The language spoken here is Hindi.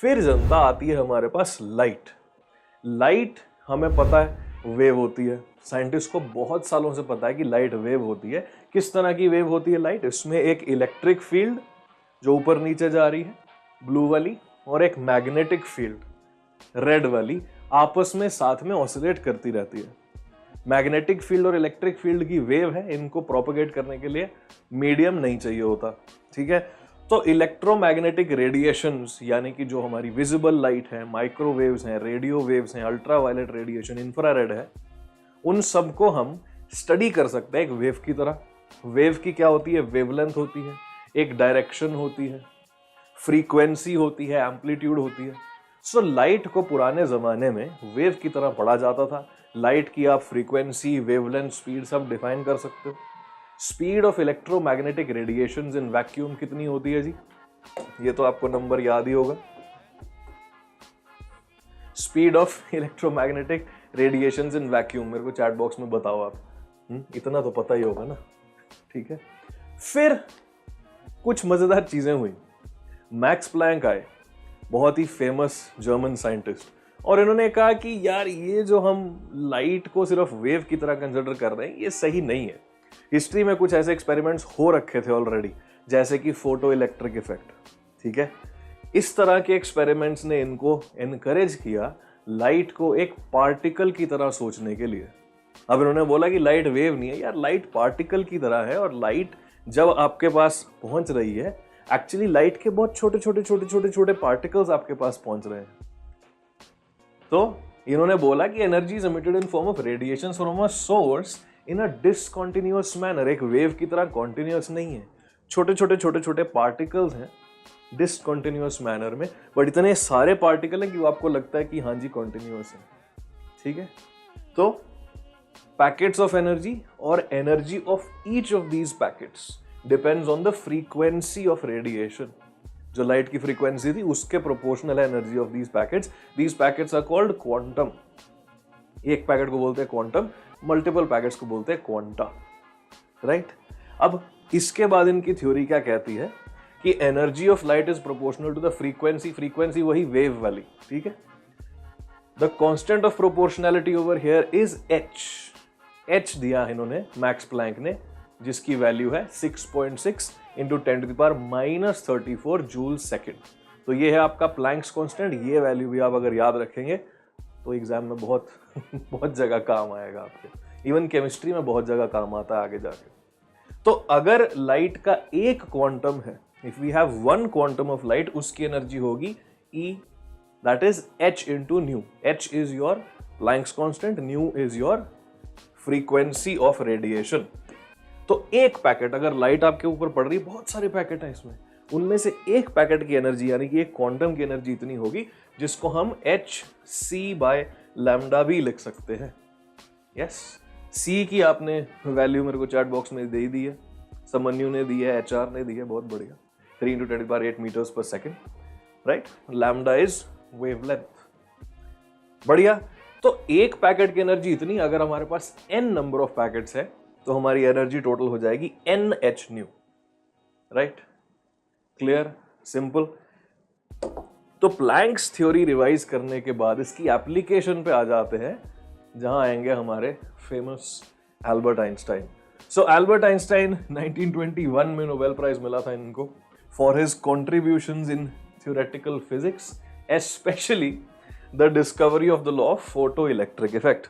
फिर जनता आती है हमारे पास लाइट। लाइट हमें पता है वेव होती है, साइंटिस्ट को बहुत सालों से पता है कि लाइट वेव होती है। किस तरह की वेव होती है लाइट? इसमें एक इलेक्ट्रिक फील्ड जो ऊपर नीचे जा रही है ब्लू वाली, और एक मैग्नेटिक फील्ड रेड वाली आपस में साथ में ऑसिलेट करती रहती है। मैग्नेटिक फील्ड और इलेक्ट्रिक फील्ड की वेव है, इनको प्रोपेगेट करने के लिए मीडियम नहीं चाहिए होता, ठीक है। तो इलेक्ट्रोमैग्नेटिक रेडिएशंस यानी कि जो हमारी विजिबल लाइट है, माइक्रोवेव्स हैं, रेडियो वेव्स हैं, अल्ट्रावायलेट रेडिएशन, इंफ्रारेड है, उन सबको हम स्टडी कर सकते हैं एक वेव की तरह। वेव की क्या होती है? वेवलेंथ होती है, एक डायरेक्शन होती है, फ्रीक्वेंसी होती है, एम्पलीट्यूड होती है। सो लाइट को पुराने जमाने में वेव की तरह पढ़ा जाता था। लाइट की आप फ्रीक्वेंसी, वेवलेंथ, स्पीड सब डिफाइन कर सकते हो। Speed of electromagnetic radiations in vacuum कितनी होती है जी? ये तो आपको नंबर याद ही होगा। Speed of electromagnetic radiations in vacuum मेरे को चैट बॉक्स में बताओ आप। इतना तो पता ही होगा ना, ठीक है। फिर कुछ मजेदार चीजें हुई। मैक्स प्लैंक आए, बहुत ही फेमस जर्मन साइंटिस्ट, और इन्होंने कहा कि यार ये जो हम लाइट को सिर्फ वेव की तरह कंसिडर कर रहे हैं ये सही नहीं है। हिस्ट्री में कुछ ऐसे एक्सपेरिमेंट्स हो रखे थे ऑलरेडी, जैसे कि फोटो इलेक्ट्रिक इफेक्ट, ठीक है। इस तरह के एक्सपेरिमेंट्स ने इनको एनकरेज किया लाइट को एक पार्टिकल की तरह सोचने के लिए। अब इन्होंने बोला कि लाइट वेव नहीं है यार, लाइट पार्टिकल की तरह है, और लाइट जब आपके पास पहुंच रही है, एक्चुअली लाइट के बहुत छोटे छोटे छोटे छोटे छोटे पार्टिकल्स आपके पास पहुंच रहे हैं। तो इन्होंने बोला कि energy is emitted in form of radiation from a source in a discontinuous manner. एक वेव की तरह कॉन्टिन्यूअस नहीं है, छोटे छोटे छोटे छोटे पार्टिकल्स हैं डिसकंटिन्यूअस मैनर में, बट इतने सारे पार्टिकल हैं कि वो आपको लगता है कि हाँ जी कॉन्टिन्यूअस है, ठीक है। तो पैकेट्स ऑफ एनर्जी और energy of each of these packets depends on the frequency of radiation. जो लाइट की फ्रीक्वेंसी थी उसके प्रोपोर्शनल है energy of these packets. These packets are called quantum. एक पैकेट को बोलते हैं क्वांटम, मल्टीपल पैकेट्स को बोलते हैं क्वांटा, राइट। अब इसके बाद इनकी थ्योरी क्या कहती है कि energy of light is proportional to the frequency. Frequency वही वेव वाली, ठीक है। The constant of proportionality over here is h. H दिया है इन्होंने मैक्स प्लैंक ने, जिसकी वैल्यू है 6.6 इंटू 10⁻⁻34 जूल सेकेंड। तो ये है आपका प्लैंक्स कांस्टेंट। ये वैल्यू भी आप अगर याद रखेंगे तो एग्जाम में बहुत बहुत जगह काम आएगा आपके। इवन केमिस्ट्री में बहुत जगह काम आता है आगे जाके। तो अगर लाइट का एक क्वांटम है, if we have one quantum of light, उसकी एनर्जी होगी E, that is h into nu. h is your Planck's constant, nu is your frequency of radiation. तो एक पैकेट, अगर लाइट आपके ऊपर पड़ रही है, बहुत सारे पैकेट हैं इसमें, उनमें से एक पैकेट की एनर्जी यानी कि एक क्वांटम की एनर्जी इतनी होगी जिसको हम hc/λ भी लिख सकते हैं। यस, c की आपने वैल्यू मेरे को चैट बॉक्स में दे दी है, समन्यु ने दी है, HR ने दी है, बहुत बढ़िया, 3 × 10⁸ मीटर्स पर second, right. Lambda is wavelength, बढ़िया। तो एक पैकेट की एनर्जी इतनी, अगर हमारे पास n नंबर ऑफ पैकेट्स है तो हमारी एनर्जी टोटल हो जाएगी NH new, right. Clear, simple. तो प्लैंक्स थ्योरी रिवाइज करने के बाद इसकी एप्लीकेशन पे आ जाते हैं, जहां आएंगे हमारे फेमस एल्बर्ट आइंस्टाइन। सो एल्बर्ट आइंस्टाइन 1921 में नोबेल प्राइज मिला था इनको for his contributions in theoretical physics, especially the discovery of the law of photo electric effect.